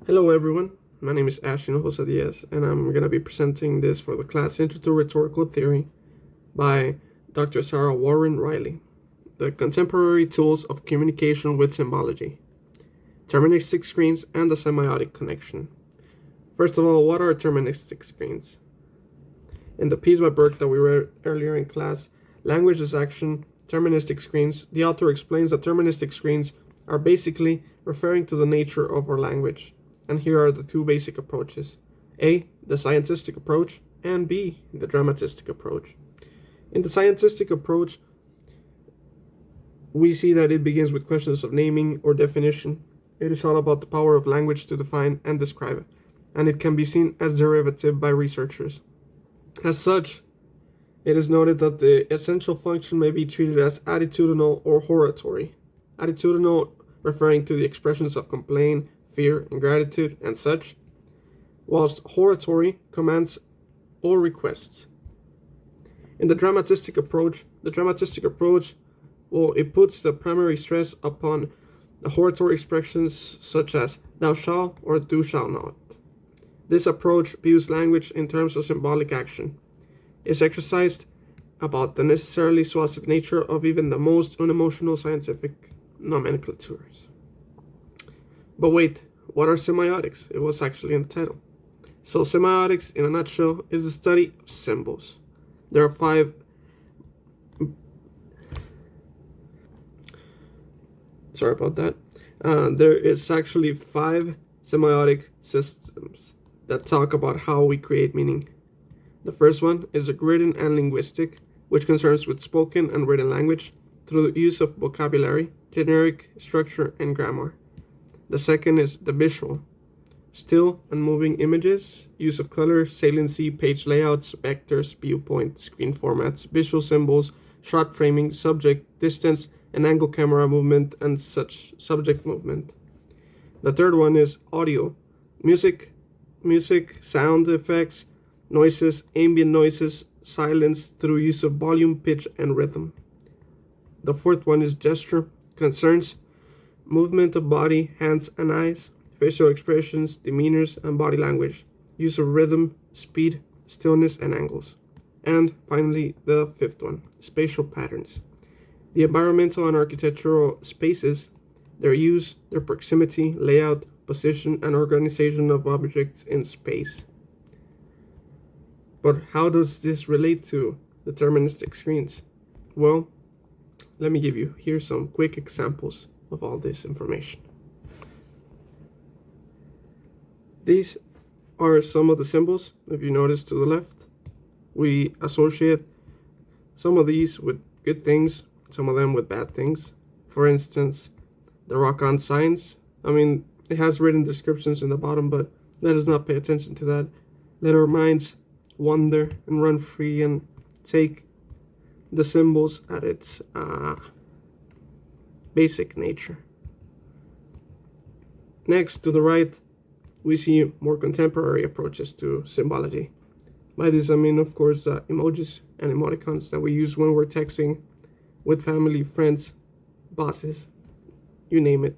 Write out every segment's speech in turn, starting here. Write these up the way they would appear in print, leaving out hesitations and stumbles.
Hello everyone, my name is Ashton Jose Diaz, and I'm going to be presenting this for the class Intro to Rhetorical Theory by Dr. Sarah Warren Riley, the Contemporary Tools of Communication with Symbology, Terministic Screens, and the Semiotic Connection. First of all, what are terministic screens? In the piece by Burke that we read earlier in class, Language is Action, Terministic Screens, the author explains that terministic screens are basically referring to the nature of our language. And here are the two basic approaches. A, the scientistic approach, and B, the dramatistic approach. In the scientistic approach, we see that it begins with questions of naming or definition. It is all about the power of language to define and describe, and it can be seen as derivative by researchers. As such, it is noted that the essential function may be treated as attitudinal or hortatory. Attitudinal referring to the expressions of complaint, fear, and gratitude, and such, whilst hortatory commands or requests. In the dramatistic approach, it puts the primary stress upon the hortatory expressions such as thou shalt or thou shalt not. This approach views language in terms of symbolic action. It's exercised about the necessarily suasive nature of even the most unemotional scientific nomenclatures. But wait, what are semiotics? It was actually in the title. So semiotics, in a nutshell, is the study of symbols. There are five there is actually 5 semiotic systems that talk about how we create meaning. The first one is written and linguistic, which concerns with spoken and written language through the use of vocabulary, generic structure, and grammar. The second is the visual, still and moving images, use of color, saliency, page layouts, vectors, viewpoint, screen formats, visual symbols, shot framing, subject, distance, and angle camera movement, and such subject movement. The third one is audio, music, sound effects, noises, ambient noises, silence through use of volume, pitch, and rhythm. The fourth one is gesture, concerns movement of body, hands, and eyes, facial expressions, demeanors, and body language, use of rhythm, speed, stillness, and angles. And finally, the fifth one, spatial patterns. The environmental and architectural spaces, their use, their proximity, layout, position, and organization of objects in space. But how does this relate to deterministic screens? Well, let me give you here some quick examples of all this information. These are some of the symbols. If you notice to the left, we associate some of these with good things, some of them with bad things. For instance, the rock-on signs. It has written descriptions in the bottom, but let us not pay attention to that. Let our minds wander and run free and take the symbols at its basic nature. Next, to the right, we see more contemporary approaches to symbology. By this I mean, of course, emojis and emoticons that we use when we're texting with family, friends, bosses, you name it.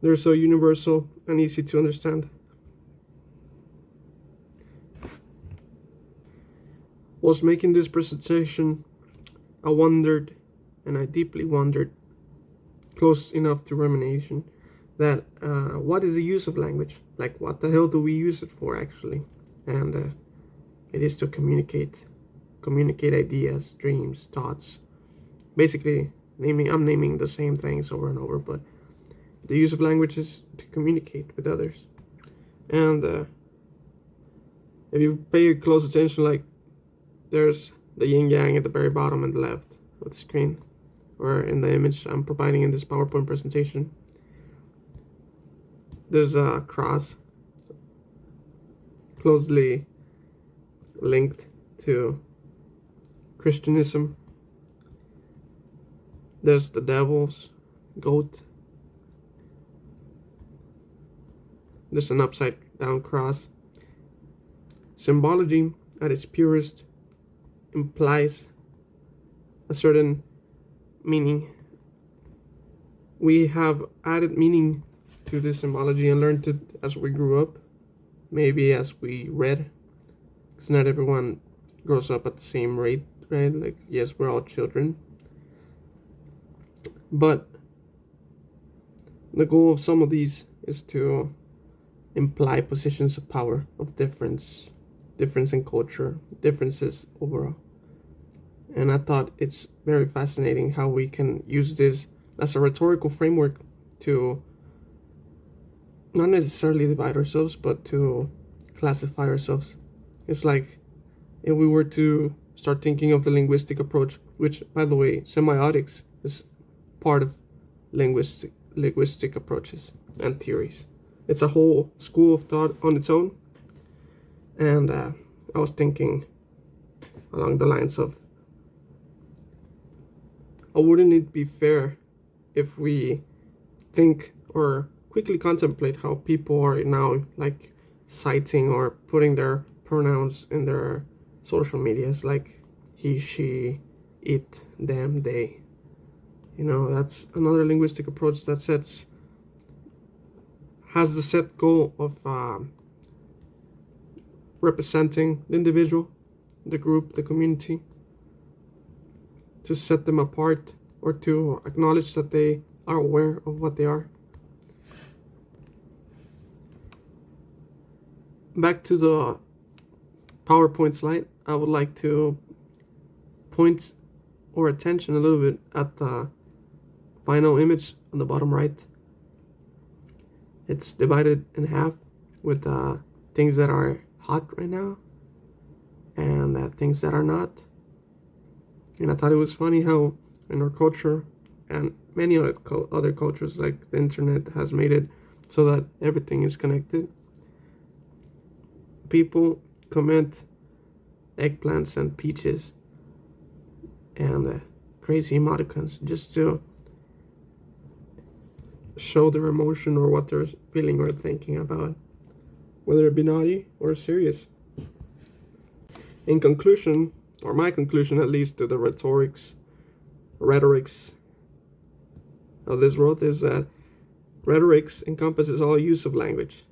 They're so universal and easy to understand. Whilst making this presentation, I deeply wondered, close enough to rumination, that what is the use of language? Like, what the hell do we use it for, actually? And it is to communicate ideas, dreams, thoughts. Basically, I'm naming the same things over and over, but the use of language is to communicate with others. And if you pay close attention, like, there's the yin-yang at the very bottom and the left of the screen, or in the image I'm providing in this PowerPoint presentation. There's a cross closely linked to Christianism. There's the devil's goat. There's an upside down cross. Symbology at its purest implies a certain meaning. We have added meaning to this symbology and learned it as we grew up, maybe as we read, because not everyone grows up at the same rate, right? Like, yes, we're all children, but the goal of some of these is to imply positions of power, of difference in culture, differences overall. And I thought it's very fascinating how we can use this as a rhetorical framework to not necessarily divide ourselves, but to classify ourselves. It's like if we were to start thinking of the linguistic approach, which, by the way, semiotics is part of linguistic approaches and theories. It's a whole school of thought on its own. And I was thinking along the lines of, wouldn't it be fair if we think or quickly contemplate how people are now like citing or putting their pronouns in their social medias, like he, she, it, them, they. You know, that's another linguistic approach that has the set goal of representing the individual, the group, the community, to set them apart or to acknowledge that they are aware of what they are. Back to the PowerPoint slide, I would like to point our attention a little bit at the final image on the bottom right. It's divided in half with things that are hot right now and things that are not. And I thought it was funny how in our culture and many other cultures, like the internet has made it so that everything is connected. People comment eggplants and peaches and crazy emoticons just to show their emotion or what they're feeling or thinking about, whether it be naughty or serious. In conclusion, or my conclusion at least, to the rhetorics of this world is that rhetorics encompasses all use of language.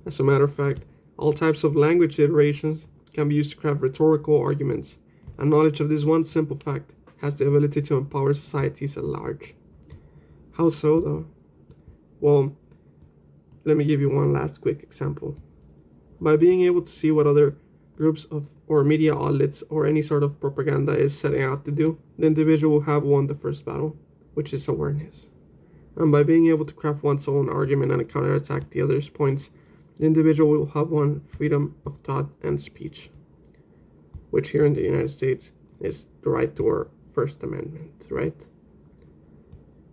As a matter of fact, all types of language iterations can be used to craft rhetorical arguments, and knowledge of this one simple fact has the ability to empower societies at large. How so, though? Well, let me give you one last quick example. By being able to see what other groups of or media outlets or any sort of propaganda is setting out to do, the individual will have won the first battle, which is awareness. And by being able to craft one's own argument and counterattack the other's points, the individual will have won freedom of thought and speech, which here in the United States is the right to our First Amendment, right?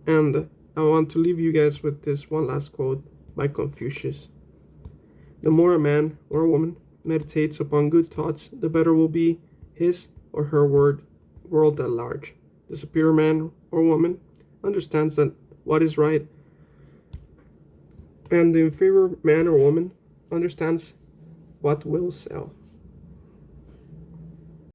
And I want to leave you guys with this one last quote by Confucius. The more a man or a woman meditates upon good thoughts, the better will be his or her world at large. The superior man or woman understands that what is right, and the inferior man or woman understands what will sell.